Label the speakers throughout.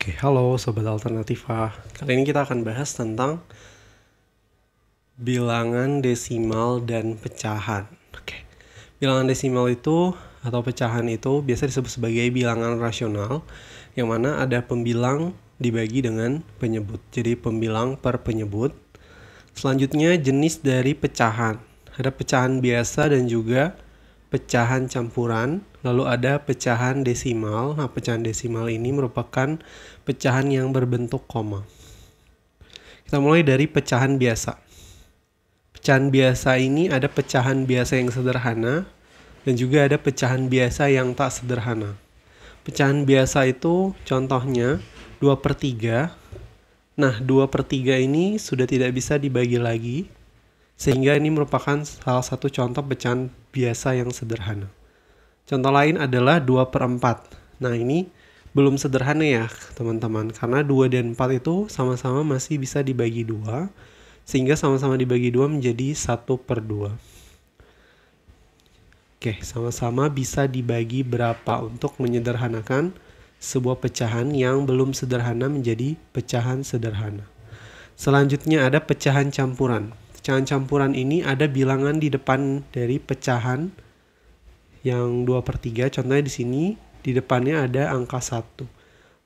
Speaker 1: Oke, halo Sobat Alternativa. Kali ini kita akan bahas tentang bilangan desimal dan pecahan. Oke, bilangan desimal itu atau pecahan itu biasa disebut sebagai bilangan rasional, yang mana ada pembilang dibagi dengan penyebut. Jadi pembilang per penyebut. Selanjutnya jenis dari pecahan. Ada pecahan biasa dan juga pecahan campuran, lalu ada pecahan desimal. Nah, pecahan desimal ini merupakan pecahan yang berbentuk koma. Kita mulai dari pecahan biasa. Pecahan biasa ini ada pecahan biasa yang sederhana dan juga ada pecahan biasa yang tak sederhana. Pecahan biasa itu contohnya 2/3. Nah, 2/3 ini sudah tidak bisa dibagi lagi, sehingga ini merupakan salah satu contoh pecahan biasa yang sederhana. Contoh lain adalah 2/4. Nah, ini belum sederhana ya teman-teman, karena 2 dan 4 itu sama-sama masih bisa dibagi 2, sehingga sama-sama dibagi 2 menjadi 1/2. Oke, sama-sama bisa dibagi berapa untuk menyederhanakan sebuah pecahan yang belum sederhana menjadi pecahan sederhana. Selanjutnya ada pecahan campuran. Pecahan campuran ini ada bilangan di depan dari pecahan yang 2/3. Contohnya di sini di depannya ada angka 1.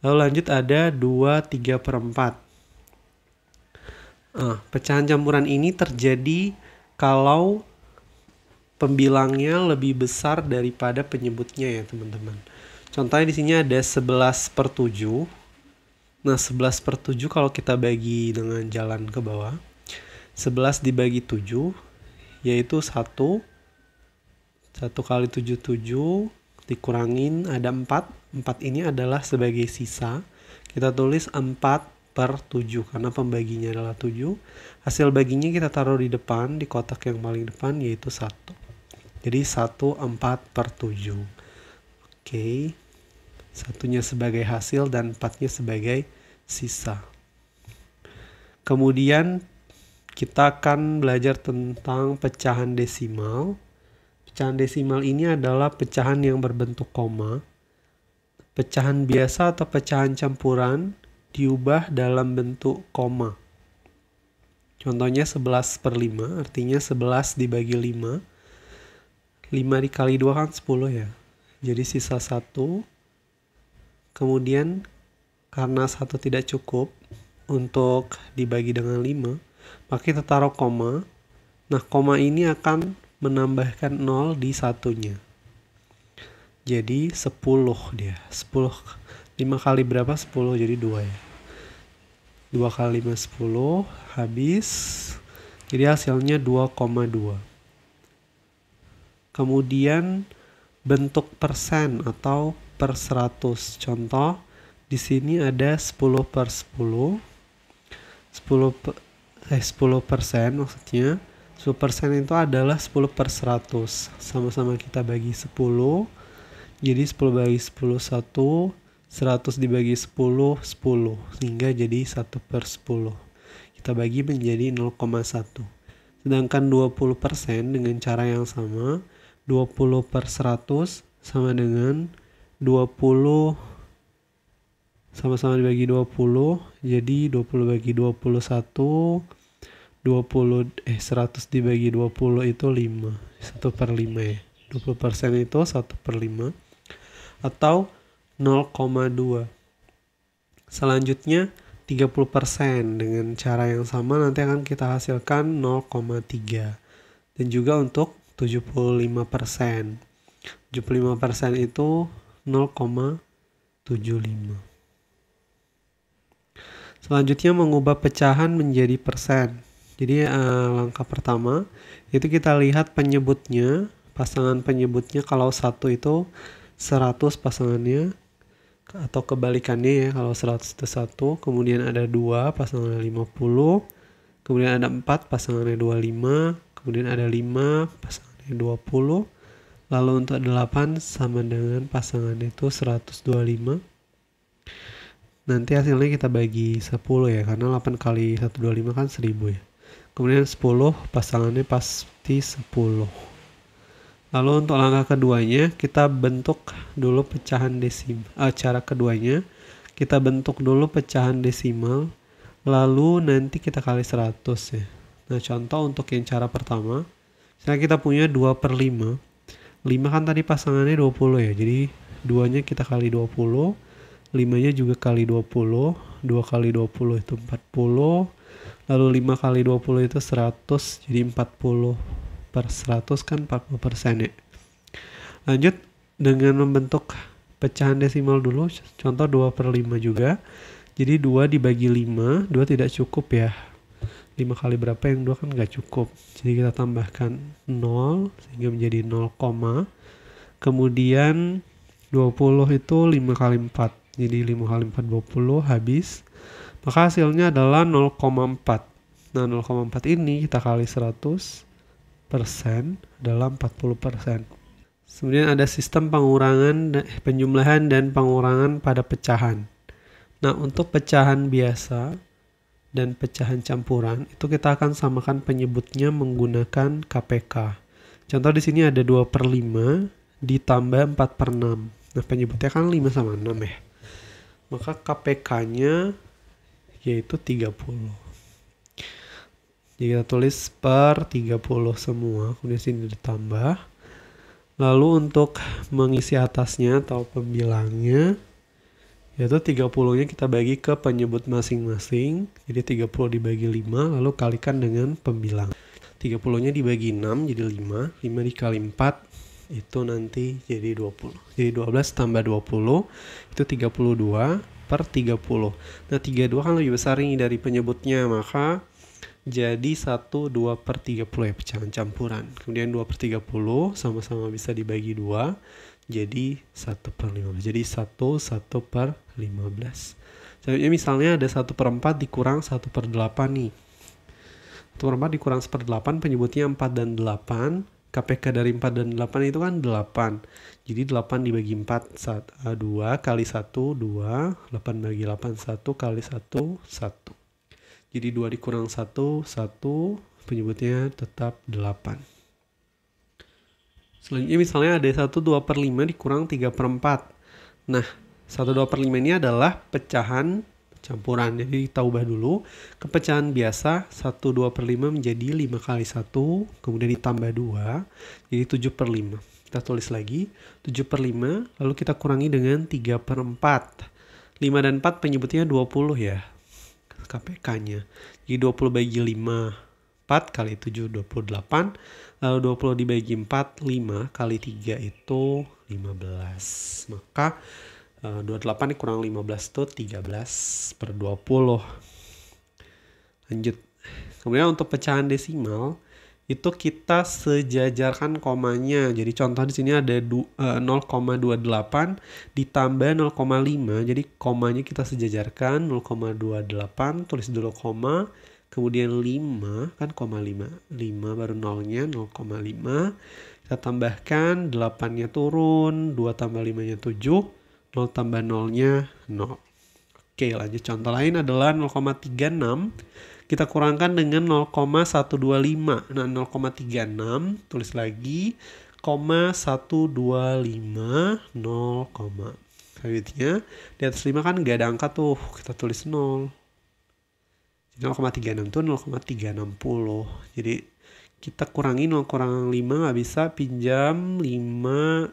Speaker 1: Lalu lanjut ada 2/3/4. Pecahan campuran ini terjadi kalau pembilangnya lebih besar daripada penyebutnya ya teman-teman. Contohnya di sini ada 11/7. Nah, 11/7 kalau kita bagi dengan jalan ke bawah, 11 dibagi 7 yaitu 1 kali 7 dikurangin ada 4 ini adalah sebagai sisa, kita tulis 4/7 karena pembaginya adalah 7. Hasil baginya kita taruh di depan, di kotak yang paling depan, yaitu 1. Jadi 1/4/7. Oke, satunya sebagai hasil dan 4-nya sebagai sisa. Kemudian kita akan belajar tentang pecahan desimal. Pecahan desimal ini adalah pecahan yang berbentuk koma. Pecahan biasa atau pecahan campuran diubah dalam bentuk koma. Contohnya 11/5, artinya 11 dibagi 5. 5 dikali 2 kan 10 ya. Jadi sisa 1. Kemudian karena 1 tidak cukup untuk dibagi dengan 5, maka kita taruh koma. Nah, koma ini akan menambahkan 0 di satunya. Jadi 10 dia. 10. 5 kali berapa? 10, jadi 2 ya. 2 kali 5 10, habis. Jadi hasilnya 2,2. Kemudian bentuk persen atau per 100. Contoh di sini ada 10/10. 10% maksudnya. 10% itu adalah 10/100. Sama-sama kita bagi 10. Jadi 10 bagi 10 1, 100 dibagi 10 10, sehingga jadi 1/10. Kita bagi menjadi 0,1. Sedangkan 20% dengan cara yang sama, 20/100 sama dengan 20 sama-sama dibagi 20, jadi 20 bagi 21, 100 dibagi 20 itu 5, 1/5 ya. 20% itu 1/5 atau 0,2. Selanjutnya 30% dengan cara yang sama nanti akan kita hasilkan 0,3. Dan juga untuk 75%. 75% itu 0,75. Selanjutnya mengubah pecahan menjadi persen. Jadi langkah pertama itu kita lihat penyebutnya, pasangan penyebutnya. Kalau 1 itu 100 pasangannya, atau kebalikannya ya, kalau 100 itu 1, kemudian ada 2 pasangannya 50, kemudian ada 4 pasangannya 25, kemudian ada 5 pasangannya 20, lalu untuk 8 sama dengan pasangannya itu 125. Nanti hasilnya kita bagi 10 ya, karena 8 kali 125 kan 1000 ya. Kemudian 10 pasangannya pasti 10. Lalu untuk langkah keduanya kita bentuk dulu pecahan desimal. Cara keduanya kita bentuk dulu pecahan desimal, lalu nanti kita kali 100 ya. Nah contoh untuk yang cara pertama, misalnya kita punya 2/5, 5 kan tadi pasangannya 20 ya, jadi 2-nya kita kali 20, 5-nya juga kali 20, 2 kali 20 itu 40, lalu 5 kali 20 itu 100, jadi 40 per 100 kan 40% ya. Lanjut dengan membentuk pecahan desimal dulu, contoh 2/5 juga. Jadi 2 dibagi 5, 2 tidak cukup ya. 5 kali berapa yang 2 kan nggak cukup. Jadi kita tambahkan 0 sehingga menjadi 0, kemudian 20 itu 5 kali 4. Jadi 5 kali 4 20 habis. Maka hasilnya adalah 0,4. Nah 0,4 ini kita kali 100% adalah 40%. Kemudian ada sistem penjumlahan dan pengurangan pada pecahan. Nah, untuk pecahan biasa dan pecahan campuran itu kita akan samakan penyebutnya menggunakan KPK. Contoh di sini ada 2/5 ditambah 4/6. Nah, penyebutnya kan 5 sama 6 ya. Maka KPK-nya yaitu 30. Jadi kita tulis per 30 semua, kemudian sini ditambah. Lalu untuk mengisi atasnya atau pembilangnya, yaitu 30-nya kita bagi ke penyebut masing-masing. Jadi 30 dibagi 5, lalu kalikan dengan pembilang. 30-nya dibagi 6, jadi 5. 5 dikali 4, itu nanti jadi 20. Jadi 12 tambah 20, itu 32 per 30. Nah 32 kan lebih besar ini dari penyebutnya, maka jadi 1 2 per 30 ya pecahan campuran. Kemudian 2 per 30 sama-sama bisa dibagi 2, jadi 1 per 15. Jadi 1 per 15. Selanjutnya misalnya ada 1/4 dikurang 1/8 nih. 1/4 dikurang 1/8 penyebutnya 4 dan 8. KPK dari 4 dan 8 itu kan 8. Jadi 8 dibagi 4, 2 kali 1, 2. 8 bagi 8, 1 kali 1, 1. Jadi 2 dikurang 1, 1, penyebutnya tetap 8. Selanjutnya misalnya ada 1 2/5 dikurang 3/4. Nah, 1 2/5 ini adalah pecahan campuran. Jadi kita ubah dulu ke pecahan biasa, 1 2/5 menjadi 5 kali 1, kemudian ditambah 2, jadi 7/5. Kita tulis lagi, 7/5, lalu kita kurangi dengan 3/4. 5 dan 4 penyebutnya 20 ya. KPK-nya. Jadi 20 bagi 5, 4 kali 7, 28. Lalu 20 dibagi 4, 5 kali 3 itu 15. Maka 28 dikurang 15 itu 13/20. Lanjut. Kemudian untuk pecahan desimal, itu kita sejajarkan komanya. Jadi contoh di sini ada 0,28 ditambah 0,5. Jadi komanya kita sejajarkan 0,28, tulis dulu koma, kemudian 5 kan koma 5. 5 baru nolnya 0,5. Kita tambahkan 8-nya turun, 2 tambah 5-nya 7, 0 tambah 0-nya 0. Oke, lanjut contoh lain adalah 0,36. Kita kurangkan dengan 0,125. Nah, 0,36 tulis lagi, 0,125, 0, selanjutnya di atas 5 kan nggak ada angka tuh, kita tulis 0. Jadi 0,36 itu 0,360. Jadi kita kurangi 0 kurang 5 nggak bisa, pinjam 6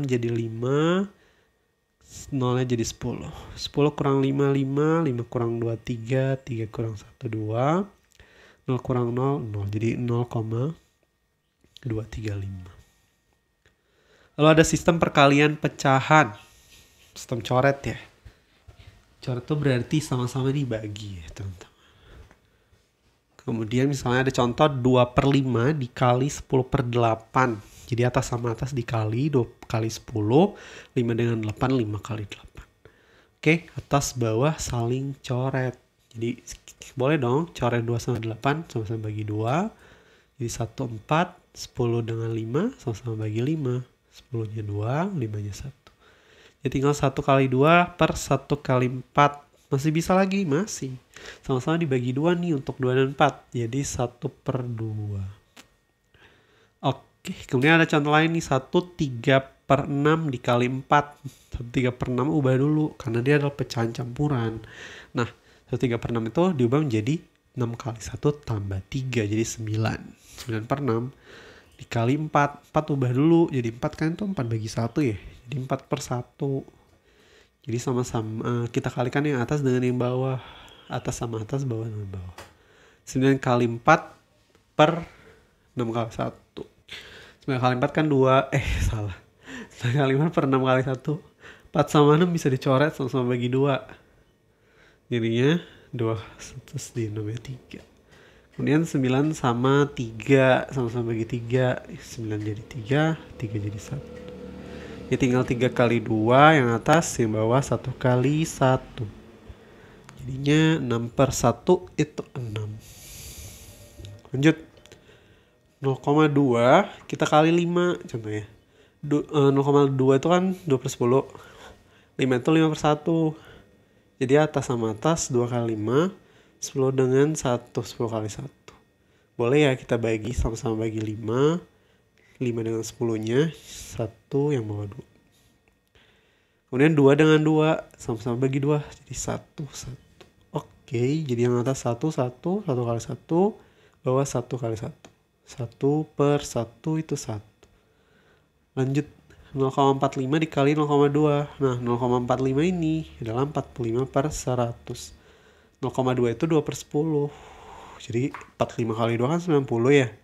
Speaker 1: jadi 5. 0-nya jadi 10. 10 kurang 5, 5. 5 kurang 2, 3. 3 kurang 1, 2. 0 kurang 0, 0. Jadi 0,235. Lalu ada sistem perkalian pecahan. Sistem coret ya. Coret itu berarti sama-sama dibagi ya teman-teman. Kemudian misalnya ada contoh 2/5 dikali 10/8. Jadi atas sama atas dikali 2 kali 10, 5 dengan 8, 5 kali 8. Oke, atas bawah saling coret. Jadi boleh dong coret 2 sama 8 sama-sama bagi 2. Jadi 1, 4, 10 dengan 5 sama-sama bagi 5. 10-nya 2, 5-nya 1. Jadi tinggal 1 kali 2 per 1 kali 4. Masih bisa lagi, masih. Sama-sama dibagi 2 nih untuk 2 dan 4. Jadi 1/2. Oke, kemudian ada contoh lain nih, 1 3 per 6 dikali 4. 1/3 per 6 ubah dulu karena dia adalah pecahan campuran. Nah, 1/3 per 6 itu diubah menjadi 6 kali 1 tambah 3 jadi 9. 9 per 6 dikali 4. 4 ubah dulu jadi 4 kan itu 4 bagi 1 ya. Jadi 4 per 1. Jadi sama-sama kita kalikan yang atas dengan yang bawah. Atas sama atas, bawah dengan bawah. 9 kali 4 per 6 kali 1. 9 kali 4 kan 2. Salah. 9 kali 4 per 6 kali 1. 4 sama 6 bisa dicoret sama-sama bagi 2. Jadinya 2 terus di 6 ya 3. Kemudian 9 sama 3 sama-sama bagi 3. 9 jadi 3, 3 jadi 1. Ya tinggal 3 kali 2 yang atas, yang bawah 1 kali 1. Jadinya 6 per 1 itu 6. Lanjut. 0,2 kita kali 5 contohnya. 0,2 itu kan 2 per 10. 5 itu 5 per 1. Jadi atas sama atas 2 kali 5. 10 dengan 1. 10 kali 1. Boleh ya kita bagi sama-sama bagi 5. 5 dengan 10-nya 1 yang bawah 2. Kemudian 2 dengan 2 sama-sama bagi 2 jadi 1 1. Oke, jadi yang atas 1 1 kali 1, bawah 1 kali 1. 1 per 1 itu 1. Lanjut 0,45 dikali 0,2. Nah, 0,45 ini adalah 45 per 100. 0,2 itu 2 per 10. Jadi 45 kali 2 kan 90 ya.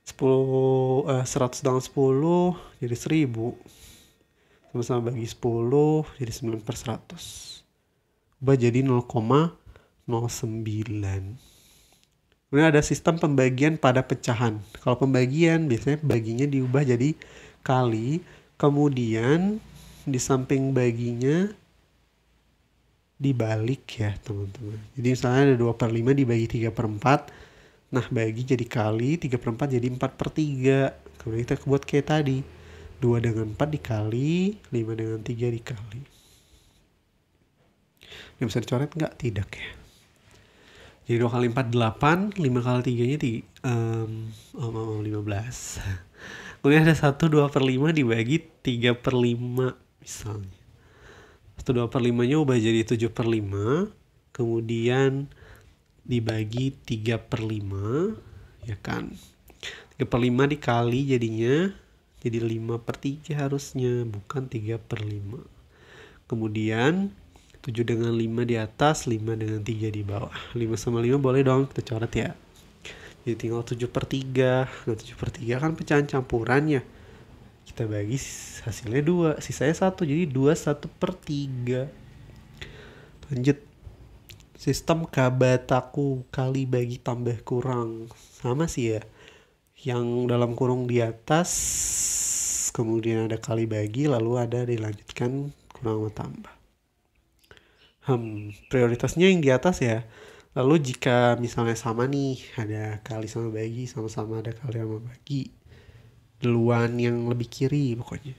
Speaker 1: 100 dengan 10 jadi 1000. Sama-sama bagi 10 jadi 9 per 100. Ubah jadi 0,09. Kemudian ada sistem pembagian pada pecahan. Kalau pembagian biasanya baginya diubah jadi kali. Kemudian di samping baginya dibalik ya teman-teman. Jadi misalnya ada 2 per 5 dibagi 3 per 4. Nah bagi jadi kali, 3 per 4 jadi 4 per 3. Kemudian kita buat kayak tadi. 2 dengan 4 dikali, 5 dengan 3 dikali. Yang bisa dicoret nggak? Tidak ya. Jadi 2 kali 4 8, 5 kali 3-nya 15. Kemudian ada 1 2 per 5 dibagi 3 per 5 misalnya. 1 2 per 5-nya ubah jadi 7 per 5. Kemudian dibagi 3 per 5. Ya kan. 3 per 5 dikali jadinya. Jadi 5 per 3 harusnya. Bukan 3 per 5. Kemudian 7 dengan 5 di atas, 5 dengan 3 di bawah. 5 sama 5 boleh dong kita coret ya. Jadi tinggal 7 per 3. Nah 7 per 3 kan pecahan campurannya. Kita bagi hasilnya 2. Sisanya 1. Jadi 2 1 per 3. Lanjut. Sistem kabataku kali bagi tambah kurang. Sama sih ya. Yang dalam kurung di atas. Kemudian ada kali bagi. Lalu ada dilanjutkan kurang sama tambah. Prioritasnya yang di atas ya. Lalu jika misalnya sama nih, ada kali sama bagi, sama-sama ada kali sama bagi. Duluan yang lebih kiri pokoknya.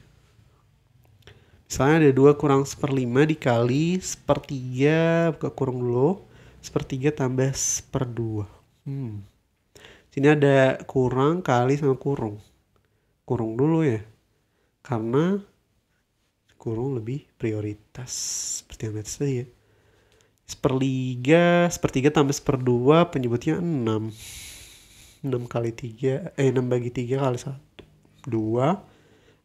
Speaker 1: Misalnya ada 2 kurang 1/5 dikali 1/3, buka kurung dulu. 1/3 tambah 1/2. Sini ada kurang kali sama kurung. Kurung dulu ya. Karena kurung lebih prioritas. Seperti yang lihat tadi ya. 1/3 tambah 1/2 penyebutnya 6. 6 kali 3, 6 bagi 3 kali 1. 2.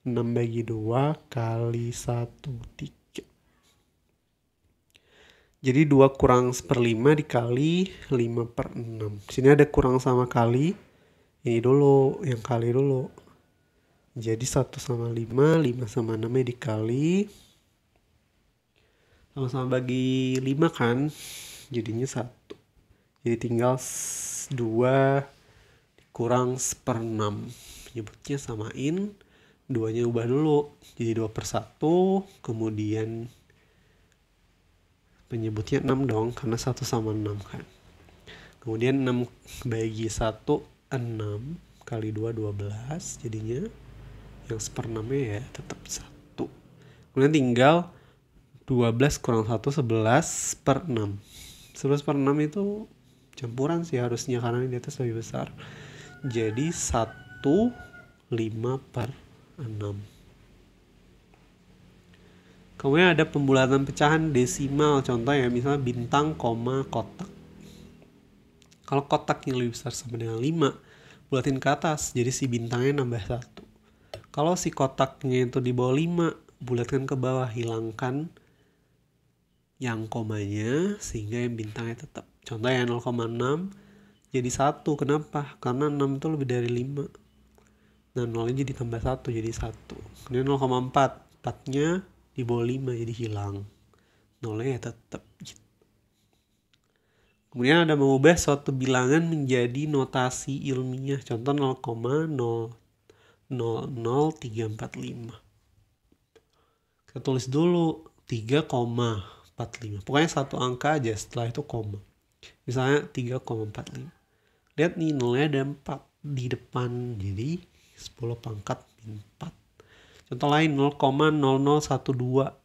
Speaker 1: 6 bagi 2 kali 1. 3. Jadi 2 kurang 1/5 dikali 5 per 6. Sini ada kurang sama kali. Ini dulu, yang kali dulu. Jadi 1 sama 5, 5 sama 6 dikali. Sama-sama bagi 5 kan. Jadinya 1. Jadi tinggal 2 kurang 1/6. Penyebutnya samain. 2-nya ubah dulu. Jadi 2 per 1. Kemudian penyebutnya 6 dong. Karena 1 sama 6 kan. Kemudian 6 bagi 1, 6. Kali 2, 12. Jadinya yang 1/6-nya ya tetap 1. Kemudian tinggal 12 kurang 1, 11 per 6. 11 per 6 itu campuran sih harusnya karena di atas lebih besar. Jadi 1, 5 per 6. Kemudian ada pembulatan pecahan desimal, contoh ya, misalnya bintang, koma, kotak. Kalau kotaknya lebih besar sama dengan 5, bulatin ke atas, jadi si bintangnya nambah 1. Kalau si kotaknya itu di bawah 5, bulatkan ke bawah, hilangkan yang komanya, sehingga yang bintangnya tetap. Contoh ya 0,6 jadi 1, kenapa? Karena 6 itu lebih dari 5. Nah 0-nya jadi tambah 1, jadi 1. Kemudian 0,4, 4-nya di bawah 5, jadi hilang. 0-nya ya tetap gitu. Kemudian ada mengubah suatu bilangan menjadi notasi ilmiah. Contoh 0,000345. Kita tulis dulu 3,45. Pokoknya satu angka aja, setelah itu koma. Misalnya 3,45. Lihat nih, nolnya ada 4 di depan, jadi 10 pangkat min 4. Contoh lain 0,0012.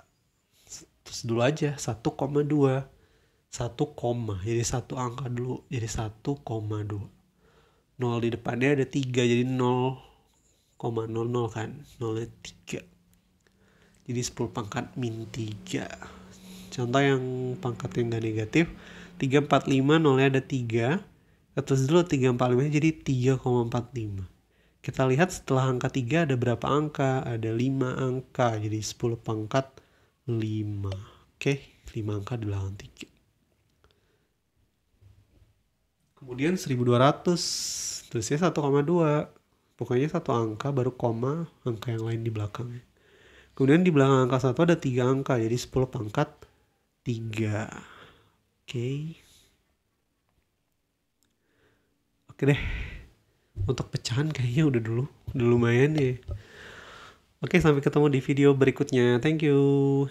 Speaker 1: Terus dulu aja 1,2. 1, jadi satu angka dulu, jadi 1,2. 0 di depannya ada 3, jadi 0,00 kan, 0-nya 3. Jadi 10 pangkat min 3. Contoh yang pangkat yang gak negatif, 345, 0-nya ada 3. Terus dulu 345 jadi 3,45. Kita lihat setelah angka 3 ada berapa angka? Ada 5 angka, jadi 10 pangkat 5. Oke, 5 angka di belakang 3. Kemudian 1200, tulisnya 1,2. Pokoknya satu angka baru koma, angka yang lain di belakangnya. Kemudian di belakang angka 1 ada 3 angka, jadi 10 pangkat 3. Oke. Oke deh. Untuk pecahan kayaknya udah lumayan ya. Oke, sampai ketemu di video berikutnya. Thank you.